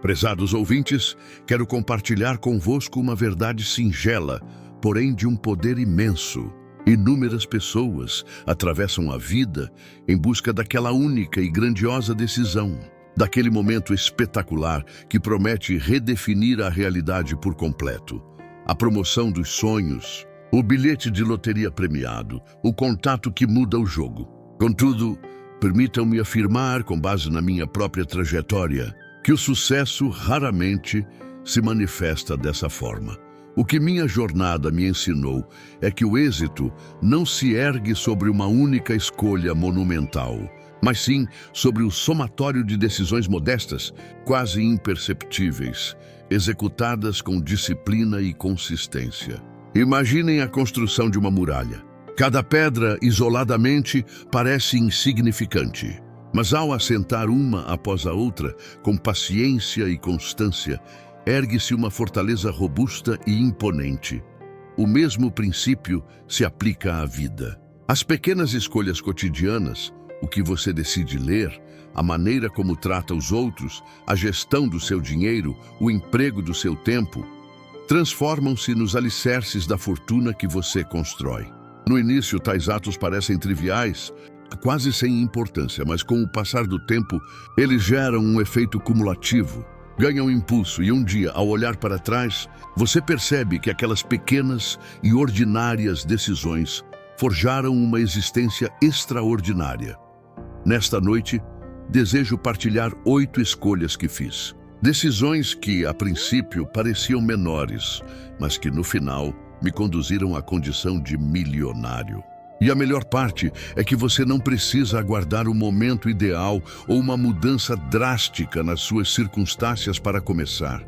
Prezados ouvintes, quero compartilhar convosco uma verdade singela, porém de um poder imenso. Inúmeras pessoas atravessam a vida em busca daquela única e grandiosa decisão, daquele momento espetacular que promete redefinir a realidade por completo. A promoção dos sonhos, o bilhete de loteria premiado, o contato que muda o jogo. Contudo, permitam-me afirmar, com base na minha própria trajetória, que o sucesso raramente se manifesta dessa forma. O que minha jornada me ensinou é que o êxito não se ergue sobre uma única escolha monumental, mas sim sobre o somatório de decisões modestas, quase imperceptíveis, executadas com disciplina e consistência. Imaginem a construção de uma muralha. Cada pedra, isoladamente, parece insignificante, mas ao assentar uma após a outra, com paciência e constância, ergue-se uma fortaleza robusta e imponente. O mesmo princípio se aplica à vida. As pequenas escolhas cotidianas, o que você decide ler, a maneira como trata os outros, a gestão do seu dinheiro, o emprego do seu tempo, transformam-se nos alicerces da fortuna que você constrói. No início, tais atos parecem triviais, quase sem importância, mas com o passar do tempo, eles geram um efeito cumulativo, ganham impulso e um dia, ao olhar para trás, você percebe que aquelas pequenas e ordinárias decisões forjaram uma existência extraordinária. Nesta noite, desejo partilhar 8 escolhas que fiz. Decisões que, a princípio, pareciam menores, mas que, no final, me conduziram à condição de milionário. E a melhor parte é que você não precisa aguardar o momento ideal ou uma mudança drástica nas suas circunstâncias para começar.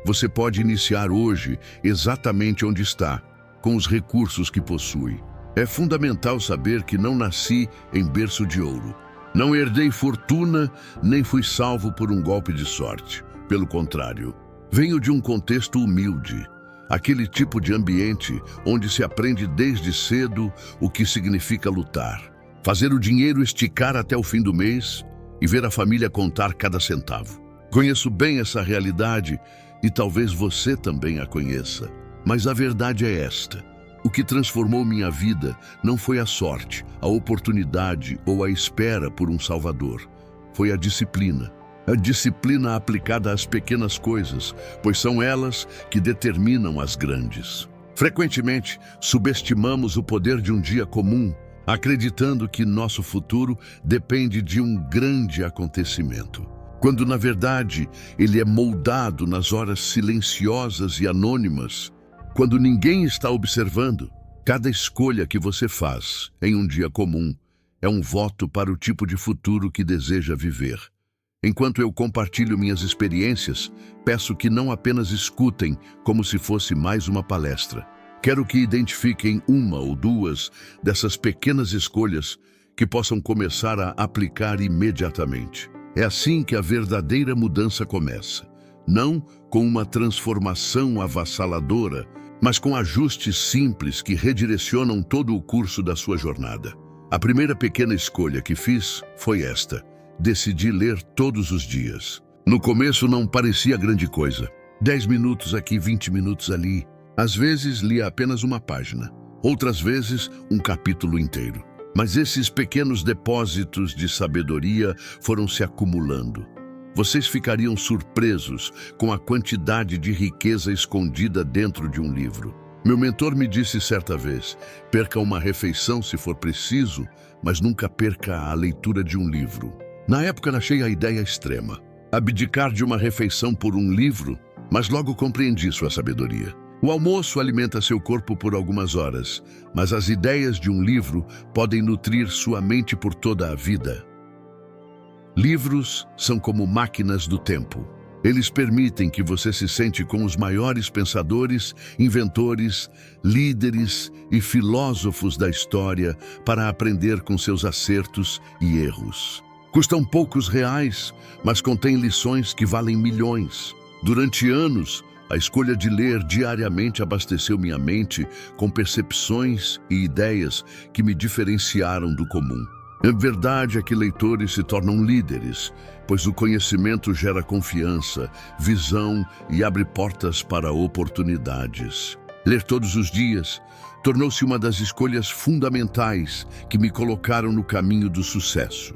Você pode iniciar hoje exatamente onde está, com os recursos que possui. É fundamental saber que não nasci em berço de ouro. Não herdei fortuna, nem fui salvo por um golpe de sorte. Pelo contrário, venho de um contexto humilde. Aquele tipo de ambiente onde se aprende desde cedo o que significa lutar, fazer o dinheiro esticar até o fim do mês e ver a família contar cada centavo. Conheço bem essa realidade e talvez você também a conheça. Mas a verdade é esta: o que transformou minha vida não foi a sorte, a oportunidade ou a espera por um salvador. Foi a disciplina. A disciplina aplicada às pequenas coisas, pois são elas que determinam as grandes. Frequentemente, subestimamos o poder de um dia comum, acreditando que nosso futuro depende de um grande acontecimento, quando, na verdade, ele é moldado nas horas silenciosas e anônimas, quando ninguém está observando. Cada escolha que você faz em um dia comum é um voto para o tipo de futuro que deseja viver. Enquanto eu compartilho minhas experiências, peço que não apenas escutem como se fosse mais uma palestra. Quero que identifiquem uma ou duas dessas pequenas escolhas que possam começar a aplicar imediatamente. É assim que a verdadeira mudança começa. Não com uma transformação avassaladora, mas com ajustes simples que redirecionam todo o curso da sua jornada. A primeira pequena escolha que fiz foi esta: decidi ler todos os dias. No começo não parecia grande coisa. 10 minutos aqui, 20 minutos ali. Às vezes lia apenas uma página, outras vezes um capítulo inteiro. Mas esses pequenos depósitos de sabedoria foram se acumulando. Vocês ficariam surpresos com a quantidade de riqueza escondida dentro de um livro. Meu mentor me disse certa vez: perca uma refeição se for preciso, mas nunca perca a leitura de um livro. Na época achei a ideia extrema, abdicar de uma refeição por um livro, mas logo compreendi sua sabedoria. O almoço alimenta seu corpo por algumas horas, mas as ideias de um livro podem nutrir sua mente por toda a vida. Livros são como máquinas do tempo. Eles permitem que você se sente com os maiores pensadores, inventores, líderes e filósofos da história para aprender com seus acertos e erros. Custam poucos reais, mas contêm lições que valem milhões. Durante anos, a escolha de ler diariamente abasteceu minha mente com percepções e ideias que me diferenciaram do comum. A verdade é que leitores se tornam líderes, pois o conhecimento gera confiança, visão e abre portas para oportunidades. Ler todos os dias tornou-se uma das escolhas fundamentais que me colocaram no caminho do sucesso.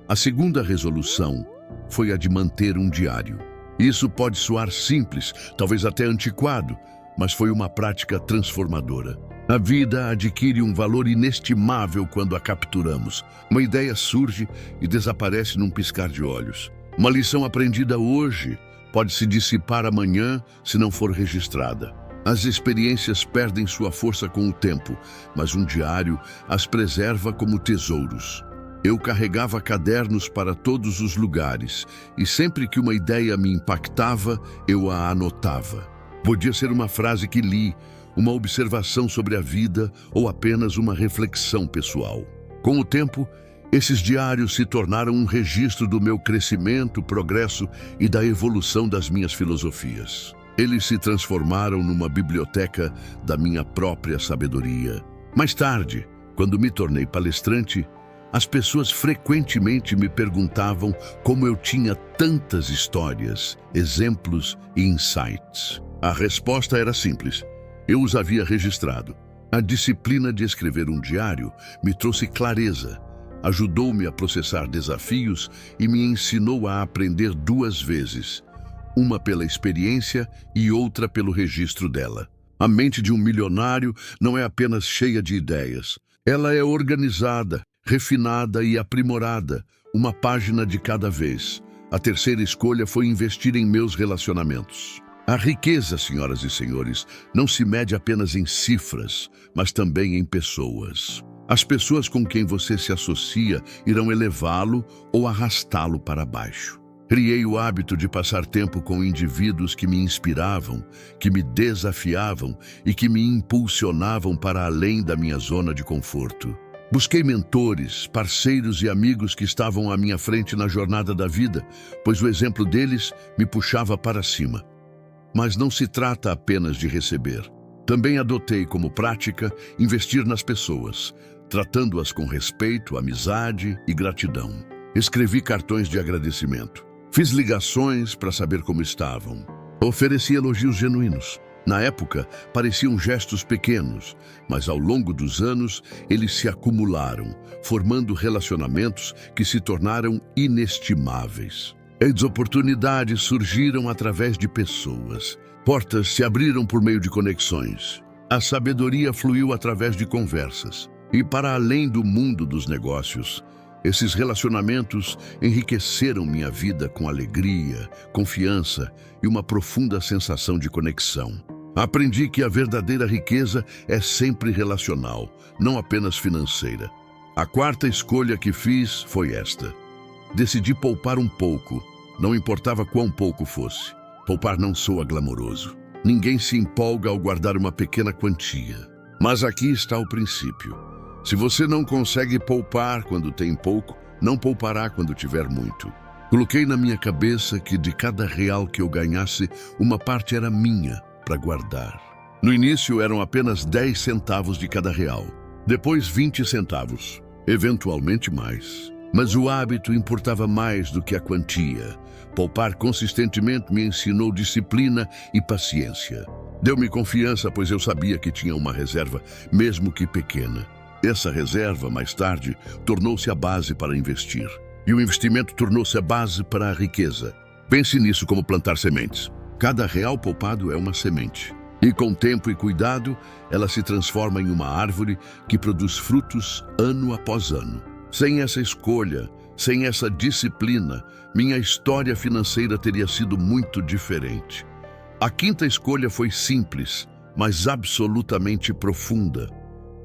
A segunda resolução foi a de manter um diário. Isso pode soar simples, talvez até antiquado, mas foi uma prática transformadora. A vida adquire um valor inestimável quando a capturamos. Uma ideia surge e desaparece num piscar de olhos. Uma lição aprendida hoje pode se dissipar amanhã se não for registrada. As experiências perdem sua força com o tempo, mas um diário as preserva como tesouros. Eu carregava cadernos para todos os lugares e sempre que uma ideia me impactava, eu a anotava. Podia ser uma frase que li, uma observação sobre a vida ou apenas uma reflexão pessoal. Com o tempo, esses diários se tornaram um registro do meu crescimento, progresso e da evolução das minhas filosofias. Eles se transformaram numa biblioteca da minha própria sabedoria. Mais tarde, quando me tornei palestrante, as pessoas frequentemente me perguntavam como eu tinha tantas histórias, exemplos e insights. A resposta era simples. Eu os havia registrado. A disciplina de escrever um diário me trouxe clareza, ajudou-me a processar desafios e me ensinou a aprender duas vezes, uma pela experiência e outra pelo registro dela. A mente de um milionário não é apenas cheia de ideias. Ela é organizada, refinada e aprimorada, uma página de cada vez. A terceira escolha foi investir em meus relacionamentos. A riqueza, senhoras e senhores, não se mede apenas em cifras, mas também em pessoas. As pessoas com quem você se associa irão elevá-lo ou arrastá-lo para baixo. Criei o hábito de passar tempo com indivíduos que me inspiravam, que me desafiavam e que me impulsionavam para além da minha zona de conforto. Busquei mentores, parceiros e amigos que estavam à minha frente na jornada da vida, pois o exemplo deles me puxava para cima. Mas não se trata apenas de receber. Também adotei como prática investir nas pessoas, tratando-as com respeito, amizade e gratidão. Escrevi cartões de agradecimento. Fiz ligações para saber como estavam. Ofereci elogios genuínos. Na época, pareciam gestos pequenos, mas ao longo dos anos, eles se acumularam, formando relacionamentos que se tornaram inestimáveis. As oportunidades surgiram através de pessoas. Portas se abriram por meio de conexões. A sabedoria fluiu através de conversas. E para além do mundo dos negócios, esses relacionamentos enriqueceram minha vida com alegria, confiança e uma profunda sensação de conexão. Aprendi que a verdadeira riqueza é sempre relacional, não apenas financeira. A quarta escolha que fiz foi esta. Decidi poupar um pouco, não importava quão pouco fosse. Poupar não soa glamouroso. Ninguém se empolga ao guardar uma pequena quantia. Mas aqui está o princípio. Se você não consegue poupar quando tem pouco, não poupará quando tiver muito. Coloquei na minha cabeça que de cada real que eu ganhasse, uma parte era minha para guardar. No início eram apenas 10 centavos de cada real. Depois 20 centavos, eventualmente mais. Mas o hábito importava mais do que a quantia. Poupar consistentemente me ensinou disciplina e paciência. Deu-me confiança, pois eu sabia que tinha uma reserva, mesmo que pequena. Essa reserva, mais tarde, tornou-se a base para investir. E o investimento tornou-se a base para a riqueza. Pense nisso como plantar sementes. Cada real poupado é uma semente. E com tempo e cuidado, ela se transforma em uma árvore que produz frutos ano após ano. Sem essa escolha, sem essa disciplina, minha história financeira teria sido muito diferente. A quinta escolha foi simples, mas absolutamente profunda.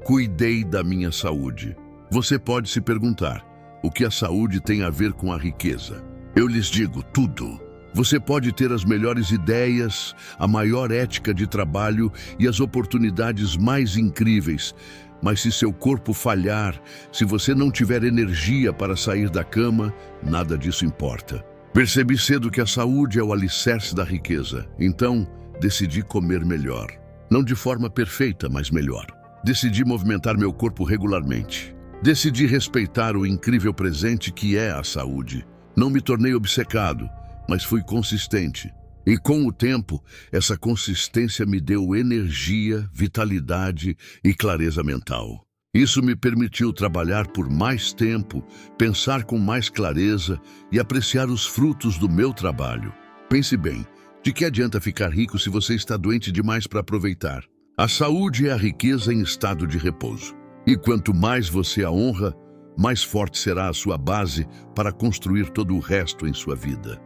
Cuidei da minha saúde. Você pode se perguntar, o que a saúde tem a ver com a riqueza? Eu lhes digo tudo. Você pode ter as melhores ideias, a maior ética de trabalho e as oportunidades mais incríveis, mas se seu corpo falhar, se você não tiver energia para sair da cama, nada disso importa. Percebi cedo que a saúde é o alicerce da riqueza, então decidi comer melhor. Não de forma perfeita, mas melhor. Decidi movimentar meu corpo regularmente. Decidi respeitar o incrível presente que é a saúde. Não me tornei obcecado, mas fui consistente. E com o tempo, essa consistência me deu energia, vitalidade e clareza mental. Isso me permitiu trabalhar por mais tempo, pensar com mais clareza e apreciar os frutos do meu trabalho. Pense bem, de que adianta ficar rico se você está doente demais para aproveitar? A saúde é a riqueza em estado de repouso. E quanto mais você a honra, mais forte será a sua base para construir todo o resto em sua vida.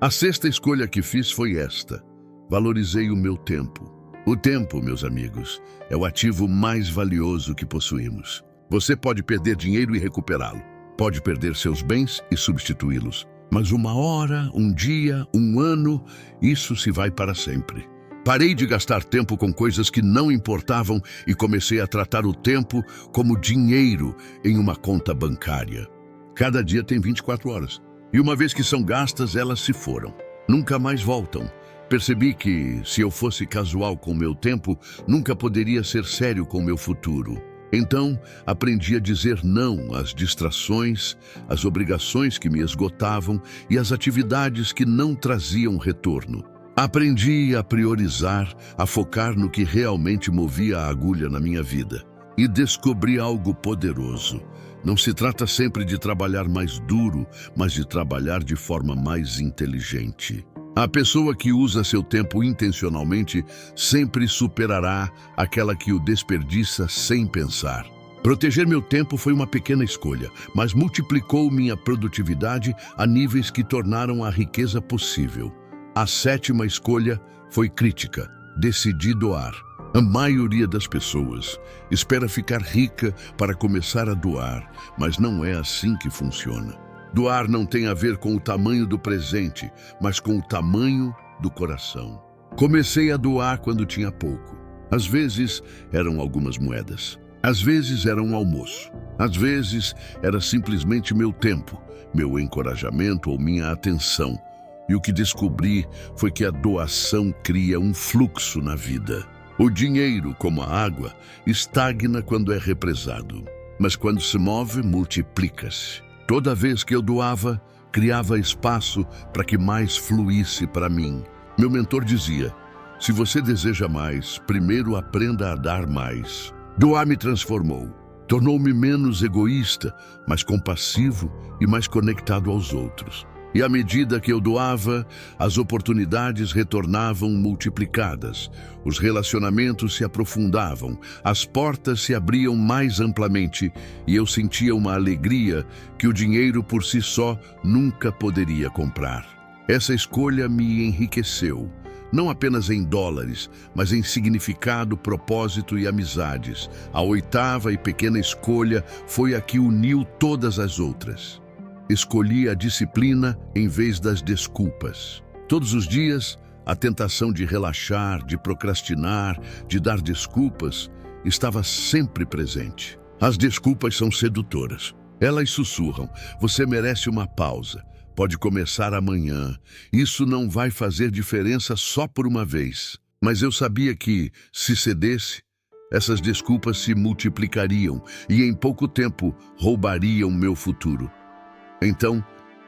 A sexta escolha que fiz foi esta: valorizei o meu tempo. O tempo, meus amigos, é o ativo mais valioso que possuímos. Você pode perder dinheiro e recuperá-lo. Pode perder seus bens e substituí-los. Mas uma hora, um dia, um ano, isso se vai para sempre. Parei de gastar tempo com coisas que não importavam e comecei a tratar o tempo como dinheiro em uma conta bancária. Cada dia tem 24 horas. E uma vez que são gastas, elas se foram. Nunca mais voltam. Percebi que, se eu fosse casual com o meu tempo, nunca poderia ser sério com o meu futuro. Então, aprendi a dizer não às distrações, às obrigações que me esgotavam e às atividades que não traziam retorno. Aprendi a priorizar, a focar no que realmente movia a agulha na minha vida. E descobri algo poderoso. Não se trata sempre de trabalhar mais duro, mas de trabalhar de forma mais inteligente. A pessoa que usa seu tempo intencionalmente sempre superará aquela que o desperdiça sem pensar. Proteger meu tempo foi uma pequena escolha, mas multiplicou minha produtividade a níveis que tornaram a riqueza possível. A sétima escolha foi crítica. Decidi doar. A maioria das pessoas espera ficar rica para começar a doar, mas não é assim que funciona. Doar não tem a ver com o tamanho do presente, mas com o tamanho do coração. Comecei a doar quando tinha pouco. Às vezes eram algumas moedas. Às vezes era um almoço. Às vezes era simplesmente meu tempo, meu encorajamento ou minha atenção. E o que descobri foi que a doação cria um fluxo na vida. O dinheiro, como a água, estagna quando é represado, mas quando se move, multiplica-se. Toda vez que eu doava, criava espaço para que mais fluísse para mim. Meu mentor dizia: se você deseja mais, primeiro aprenda a dar mais. Doar me transformou. Tornou-me menos egoísta, mais compassivo e mais conectado aos outros. E à medida que eu doava, as oportunidades retornavam multiplicadas, os relacionamentos se aprofundavam, as portas se abriam mais amplamente e eu sentia uma alegria que o dinheiro por si só nunca poderia comprar. Essa escolha me enriqueceu, não apenas em dólares, mas em significado, propósito e amizades. A oitava e pequena escolha foi a que uniu todas as outras. Escolhi a disciplina em vez das desculpas. Todos os dias, a tentação de relaxar, de procrastinar, de dar desculpas, estava sempre presente. As desculpas são sedutoras. Elas sussurram: você merece uma pausa, pode começar amanhã, isso não vai fazer diferença só por uma vez. Mas eu sabia que, se cedesse, essas desculpas se multiplicariam e em pouco tempo roubariam meu futuro. Então,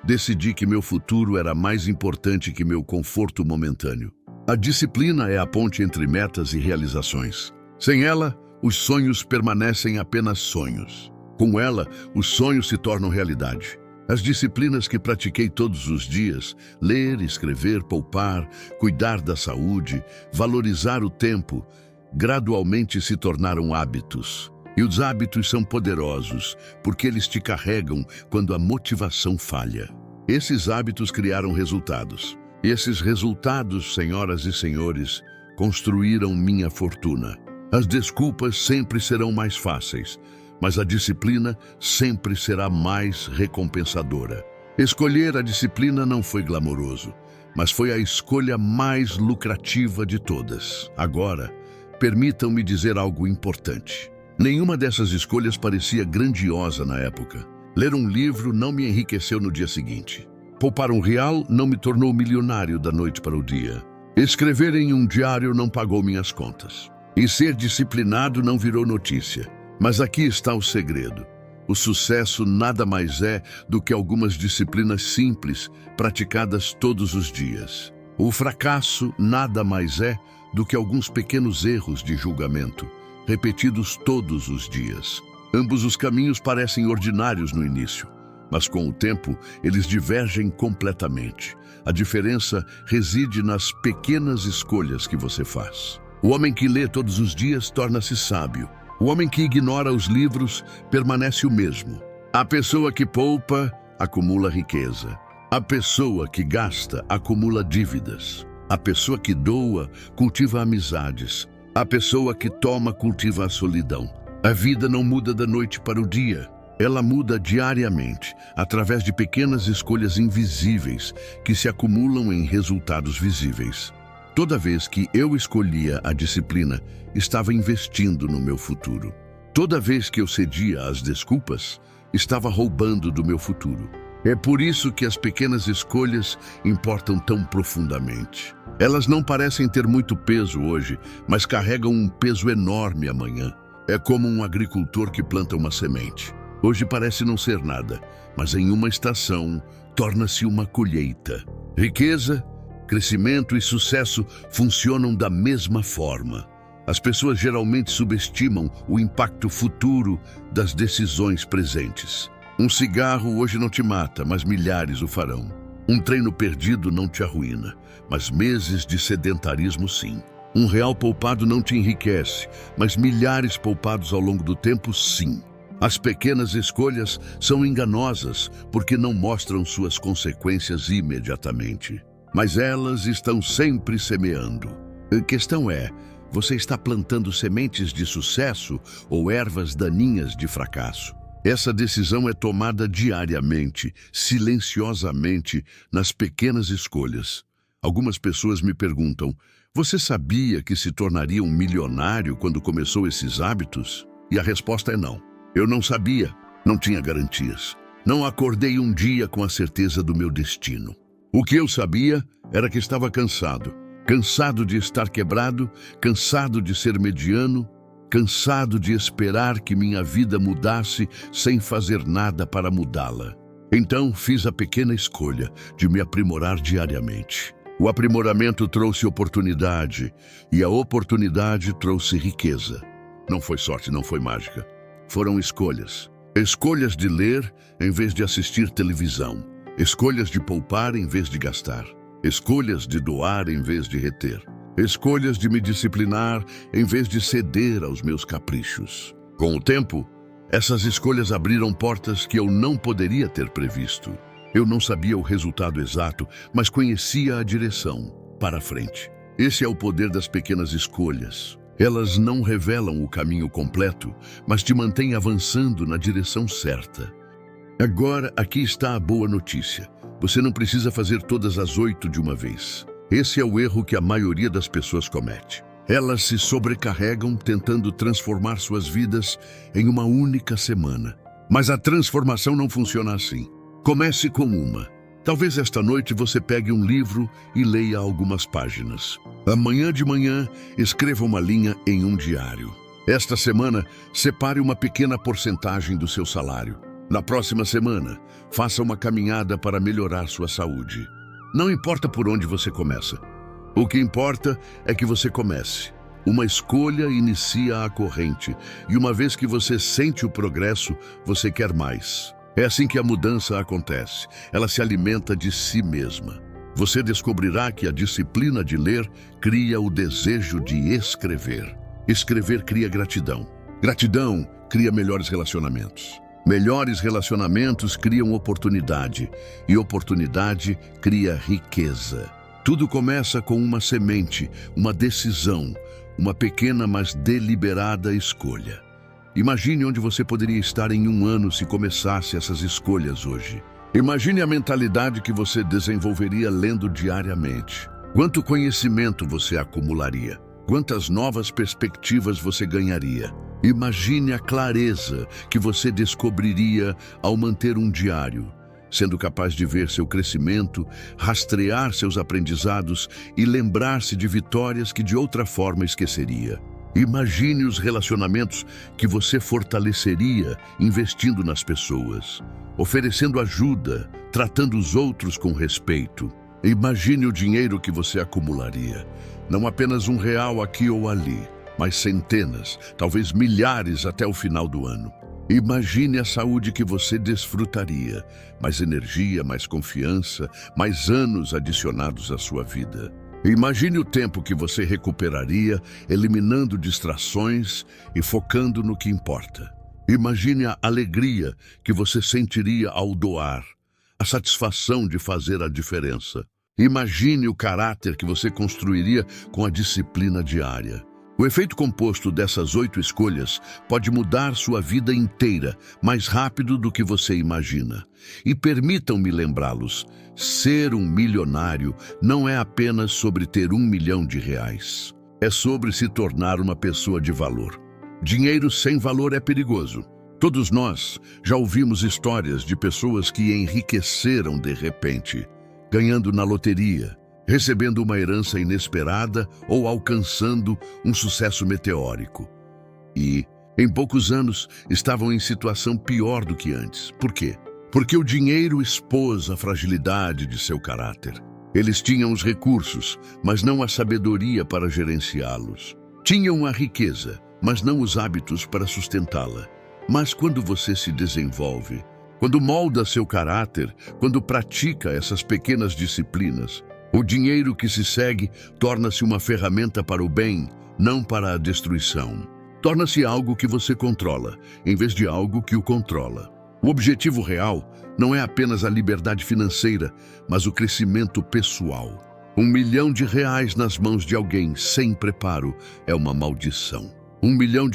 decidi que meu futuro era mais importante que meu conforto momentâneo. A disciplina é a ponte entre metas e realizações. Sem ela, os sonhos permanecem apenas sonhos. Com ela, os sonhos se tornam realidade. As disciplinas que pratiquei todos os dias, ler, escrever, poupar, cuidar da saúde, valorizar o tempo, gradualmente se tornaram hábitos. E os hábitos são poderosos, porque eles te carregam quando a motivação falha. Esses hábitos criaram resultados. E esses resultados, senhoras e senhores, construíram minha fortuna. As desculpas sempre serão mais fáceis, mas a disciplina sempre será mais recompensadora. Escolher a disciplina não foi glamouroso, mas foi a escolha mais lucrativa de todas. Agora, permitam-me dizer algo importante. Nenhuma dessas escolhas parecia grandiosa na época. Ler um livro não me enriqueceu no dia seguinte. Poupar R$1 não me tornou milionário da noite para o dia. Escrever em um diário não pagou minhas contas. E ser disciplinado não virou notícia. Mas aqui está o segredo. O sucesso nada mais é do que algumas disciplinas simples, praticadas todos os dias. O fracasso nada mais é do que alguns pequenos erros de julgamento, repetidos todos os dias. Ambos os caminhos parecem ordinários no início, mas com o tempo eles divergem completamente. A diferença reside nas pequenas escolhas que você faz. O homem que lê todos os dias torna-se sábio. O homem que ignora os livros permanece o mesmo. A pessoa que poupa acumula riqueza. A pessoa que gasta acumula dívidas. A pessoa que doa cultiva amizades. A pessoa que toma cultiva a solidão. A vida não muda da noite para o dia. Ela muda diariamente, através de pequenas escolhas invisíveis que se acumulam em resultados visíveis. Toda vez que eu escolhia a disciplina, estava investindo no meu futuro. Toda vez que eu cedia às desculpas, estava roubando do meu futuro. É por isso que as pequenas escolhas importam tão profundamente. Elas não parecem ter muito peso hoje, mas carregam um peso enorme amanhã. É como um agricultor que planta uma semente. Hoje parece não ser nada, mas em uma estação torna-se uma colheita. Riqueza, crescimento e sucesso funcionam da mesma forma. As pessoas geralmente subestimam o impacto futuro das decisões presentes. Um cigarro hoje não te mata, mas milhares o farão. Um treino perdido não te arruína, mas meses de sedentarismo sim. Um real poupado não te enriquece, mas milhares poupados ao longo do tempo sim. As pequenas escolhas são enganosas porque não mostram suas consequências imediatamente. Mas elas estão sempre semeando. A questão é, você está plantando sementes de sucesso ou ervas daninhas de fracasso? Essa decisão é tomada diariamente, silenciosamente, nas pequenas escolhas. Algumas pessoas me perguntam, você sabia que se tornaria um milionário quando começou esses hábitos? E a resposta é não. Eu não sabia, não tinha garantias. Não acordei um dia com a certeza do meu destino. O que eu sabia era que estava cansado. Cansado de estar quebrado, cansado de ser mediano, cansado de esperar que minha vida mudasse sem fazer nada para mudá-la. Então fiz a pequena escolha de me aprimorar diariamente. O aprimoramento trouxe oportunidade e a oportunidade trouxe riqueza. Não foi sorte, não foi mágica. Foram escolhas. Escolhas de ler em vez de assistir televisão. Escolhas de poupar em vez de gastar. Escolhas de doar em vez de reter. Escolhas de me disciplinar em vez de ceder aos meus caprichos. Com o tempo, essas escolhas abriram portas que eu não poderia ter previsto. Eu não sabia o resultado exato, mas conhecia a direção para a frente. Esse é o poder das pequenas escolhas. Elas não revelam o caminho completo, mas te mantêm avançando na direção certa. Agora, aqui está a boa notícia. Você não precisa fazer todas as 8 de uma vez. Esse é o erro que a maioria das pessoas comete. Elas se sobrecarregam tentando transformar suas vidas em uma única semana. Mas a transformação não funciona assim. Comece com uma. Talvez esta noite você pegue um livro e leia algumas páginas. Amanhã de manhã, escreva uma linha em um diário. Esta semana, separe uma pequena porcentagem do seu salário. Na próxima semana, faça uma caminhada para melhorar sua saúde. Não importa por onde você começa. O que importa é que você comece. Uma escolha inicia a corrente, e uma vez que você sente o progresso, você quer mais. É assim que a mudança acontece. Ela se alimenta de si mesma. Você descobrirá que a disciplina de ler cria o desejo de escrever. Escrever cria gratidão. Gratidão cria melhores relacionamentos. Melhores relacionamentos criam oportunidade, e oportunidade cria riqueza. Tudo começa com uma semente, uma decisão, uma pequena mas deliberada escolha. Imagine onde você poderia estar em 1 ano se começasse essas escolhas hoje. Imagine a mentalidade que você desenvolveria lendo diariamente. Quanto conhecimento você acumularia? Quantas novas perspectivas você ganharia? Imagine a clareza que você descobriria ao manter um diário, sendo capaz de ver seu crescimento, rastrear seus aprendizados e lembrar-se de vitórias que de outra forma esqueceria. Imagine os relacionamentos que você fortaleceria investindo nas pessoas, oferecendo ajuda, tratando os outros com respeito. Imagine o dinheiro que você acumularia, não apenas R$ 1 aqui ou ali, mas centenas, talvez milhares até o final do ano. Imagine a saúde que você desfrutaria, mais energia, mais confiança, mais anos adicionados à sua vida. Imagine o tempo que você recuperaria, eliminando distrações e focando no que importa. Imagine a alegria que você sentiria ao doar, a satisfação de fazer a diferença. Imagine o caráter que você construiria com a disciplina diária. O efeito composto dessas 8 escolhas pode mudar sua vida inteira mais rápido do que você imagina. E permitam-me lembrá-los, ser um milionário não é apenas sobre ter R$ 1 milhão. É sobre se tornar uma pessoa de valor. Dinheiro sem valor é perigoso. Todos nós já ouvimos histórias de pessoas que enriqueceram de repente, ganhando na loteria, recebendo uma herança inesperada ou alcançando um sucesso meteórico. E, em poucos anos, estavam em situação pior do que antes. Por quê? Porque o dinheiro expôs a fragilidade de seu caráter. Eles tinham os recursos, mas não a sabedoria para gerenciá-los. Tinham a riqueza, mas não os hábitos para sustentá-la. Mas quando você se desenvolve, quando molda seu caráter, quando pratica essas pequenas disciplinas, o dinheiro que se segue torna-se uma ferramenta para o bem, não para a destruição. Torna-se algo que você controla, em vez de algo que o controla. O objetivo real não é apenas a liberdade financeira, mas o crescimento pessoal. R$ 1 milhão nas mãos de alguém sem preparo é uma maldição. R$ 1 milhão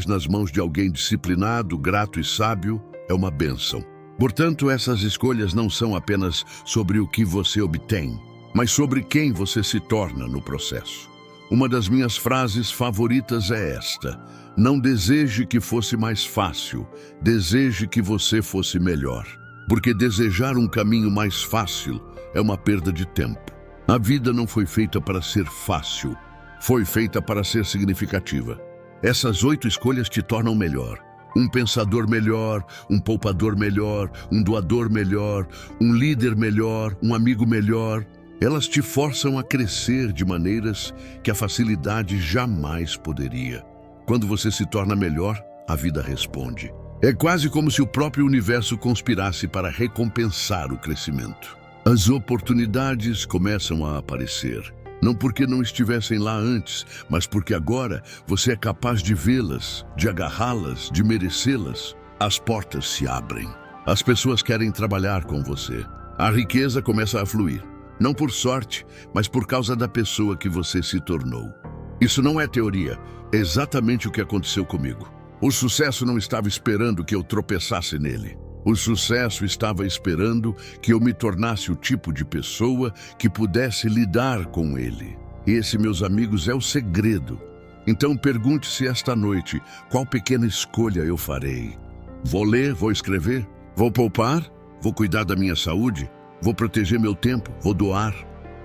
nas mãos de alguém disciplinado, grato e sábio é uma bênção. Portanto, essas escolhas não são apenas sobre o que você obtém, mas sobre quem você se torna no processo. Uma das minhas frases favoritas é esta: não deseje que fosse mais fácil, deseje que você fosse melhor. Porque desejar um caminho mais fácil é uma perda de tempo. A vida não foi feita para ser fácil, foi feita para ser significativa. Essas 8 escolhas te tornam melhor. Um pensador melhor, um poupador melhor, um doador melhor, um líder melhor, um amigo melhor. Elas te forçam a crescer de maneiras que a facilidade jamais poderia. Quando você se torna melhor, a vida responde. É quase como se o próprio universo conspirasse para recompensar o crescimento. As oportunidades começam a aparecer, não porque não estivessem lá antes, mas porque agora você é capaz de vê-las, de agarrá-las, de merecê-las. As portas se abrem. As pessoas querem trabalhar com você. A riqueza começa a fluir. Não por sorte, mas por causa da pessoa que você se tornou. Isso não é teoria, é exatamente o que aconteceu comigo. O sucesso não estava esperando que eu tropeçasse nele. O sucesso estava esperando que eu me tornasse o tipo de pessoa que pudesse lidar com ele. E esse, meus amigos, é o segredo. Então pergunte-se esta noite, qual pequena escolha eu farei? Vou ler, vou escrever? Vou poupar? Vou cuidar da minha saúde? Vou proteger meu tempo, vou doar,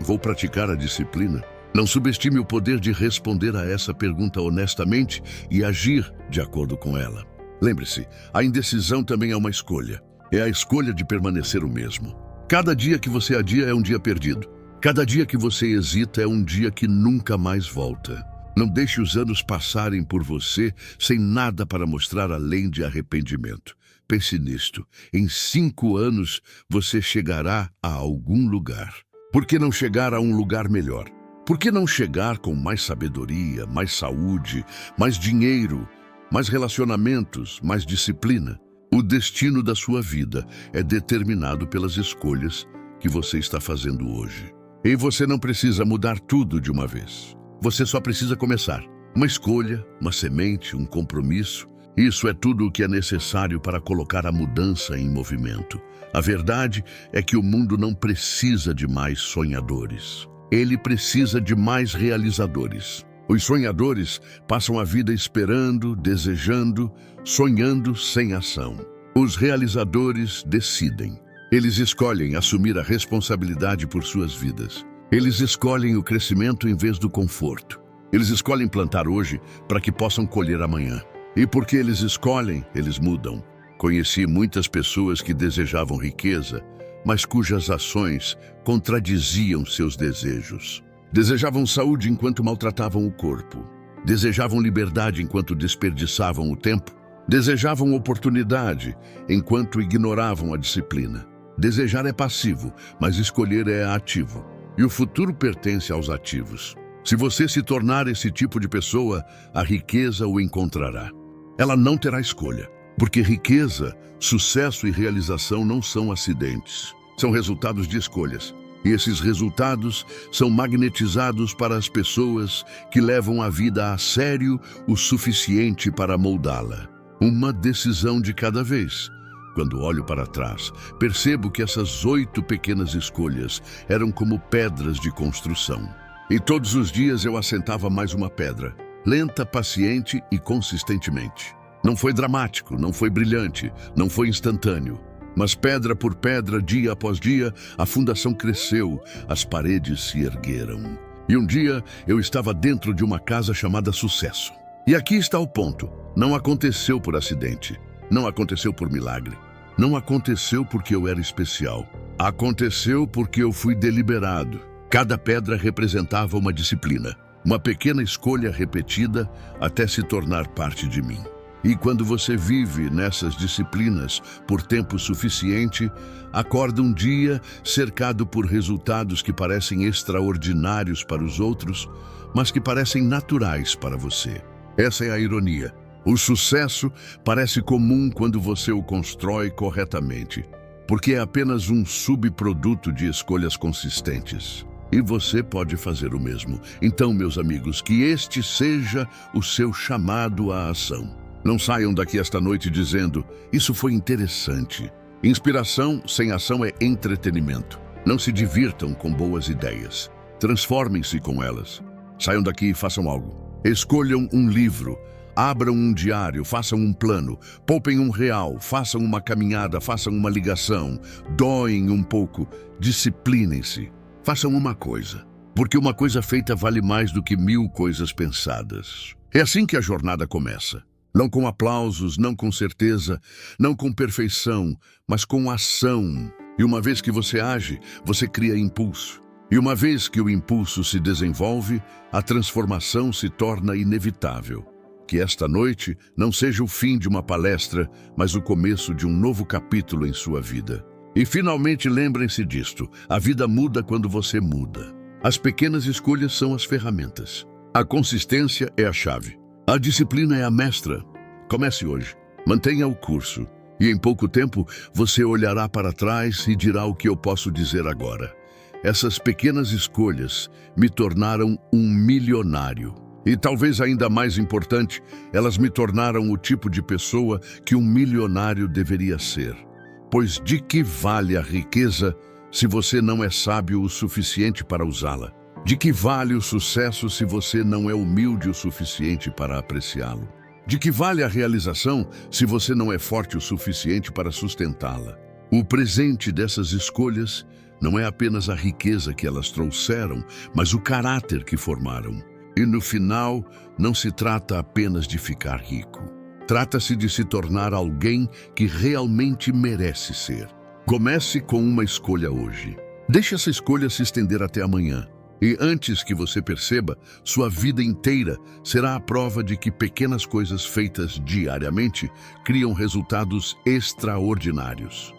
vou praticar a disciplina. Não subestime o poder de responder a essa pergunta honestamente e agir de acordo com ela. Lembre-se, a indecisão também é uma escolha. É a escolha de permanecer o mesmo. Cada dia que você adia é um dia perdido. Cada dia que você hesita é um dia que nunca mais volta. Não deixe os anos passarem por você sem nada para mostrar além de arrependimento. Pense nisto. Em 5 anos, você chegará a algum lugar. Por que não chegar a um lugar melhor? Por que não chegar com mais sabedoria, mais saúde, mais dinheiro, mais relacionamentos, mais disciplina? O destino da sua vida é determinado pelas escolhas que você está fazendo hoje. E você não precisa mudar tudo de uma vez. Você só precisa começar. Uma escolha, uma semente, um compromisso. Isso é tudo o que é necessário para colocar a mudança em movimento. A verdade é que o mundo não precisa de mais sonhadores. Ele precisa de mais realizadores. Os sonhadores passam a vida esperando, desejando, sonhando sem ação. Os realizadores decidem. Eles escolhem assumir a responsabilidade por suas vidas. Eles escolhem o crescimento em vez do conforto. Eles escolhem plantar hoje para que possam colher amanhã. E porque eles escolhem, eles mudam. Conheci muitas pessoas que desejavam riqueza, mas cujas ações contradiziam seus desejos. Desejavam saúde enquanto maltratavam o corpo. Desejavam liberdade enquanto desperdiçavam o tempo. Desejavam oportunidade enquanto ignoravam a disciplina. Desejar é passivo, mas escolher é ativo. E o futuro pertence aos ativos. Se você se tornar esse tipo de pessoa, a riqueza o encontrará. Ela não terá escolha, porque riqueza, sucesso e realização não são acidentes. São resultados de escolhas. E esses resultados são magnetizados para as pessoas que levam a vida a sério o suficiente para moldá-la. Uma decisão de cada vez. Quando olho para trás, percebo que essas 8 pequenas escolhas eram como pedras de construção. E todos os dias eu assentava mais uma pedra, lenta, paciente e consistentemente. Não foi dramático, não foi brilhante, não foi instantâneo. Mas pedra por pedra, dia após dia, a fundação cresceu, as paredes se ergueram. E um dia eu estava dentro de uma casa chamada Sucesso. E aqui está o ponto. Não aconteceu por acidente. Não aconteceu por milagre. Não aconteceu porque eu era especial. Aconteceu porque eu fui deliberado. Cada pedra representava uma disciplina, uma pequena escolha repetida até se tornar parte de mim. E quando você vive nessas disciplinas por tempo suficiente, acorda um dia cercado por resultados que parecem extraordinários para os outros, mas que parecem naturais para você. Essa é a ironia. O sucesso parece comum quando você o constrói corretamente, porque é apenas um subproduto de escolhas consistentes. E você pode fazer o mesmo. Então, meus amigos, que este seja o seu chamado à ação. Não saiam daqui esta noite dizendo, isso foi interessante. Inspiração sem ação é entretenimento. Não se divirtam com boas ideias. Transformem-se com elas. Saiam daqui e façam algo. Escolham um livro. Abram um diário, façam um plano, poupem R$1, façam uma caminhada, façam uma ligação, doem um pouco, disciplinem-se, façam uma coisa, porque uma coisa feita vale mais do que 1000 coisas pensadas. É assim que a jornada começa. Não com aplausos, não com certeza, não com perfeição, mas com ação. E uma vez que você age, você cria impulso. E uma vez que o impulso se desenvolve, a transformação se torna inevitável. Que esta noite não seja o fim de uma palestra, mas o começo de um novo capítulo em sua vida. E finalmente lembrem-se disto, a vida muda quando você muda. As pequenas escolhas são as ferramentas. A consistência é a chave. A disciplina é a mestra. Comece hoje, mantenha o curso. E em pouco tempo você olhará para trás e dirá o que eu posso dizer agora. Essas pequenas escolhas me tornaram um milionário. E talvez ainda mais importante, elas me tornaram o tipo de pessoa que um milionário deveria ser. Pois de que vale a riqueza se você não é sábio o suficiente para usá-la? De que vale o sucesso se você não é humilde o suficiente para apreciá-lo? De que vale a realização se você não é forte o suficiente para sustentá-la? O presente dessas escolhas não é apenas a riqueza que elas trouxeram, mas o caráter que formaram. E no final, não se trata apenas de ficar rico. Trata-se de se tornar alguém que realmente merece ser. Comece com uma escolha hoje. Deixe essa escolha se estender até amanhã. E antes que você perceba, sua vida inteira será a prova de que pequenas coisas feitas diariamente criam resultados extraordinários.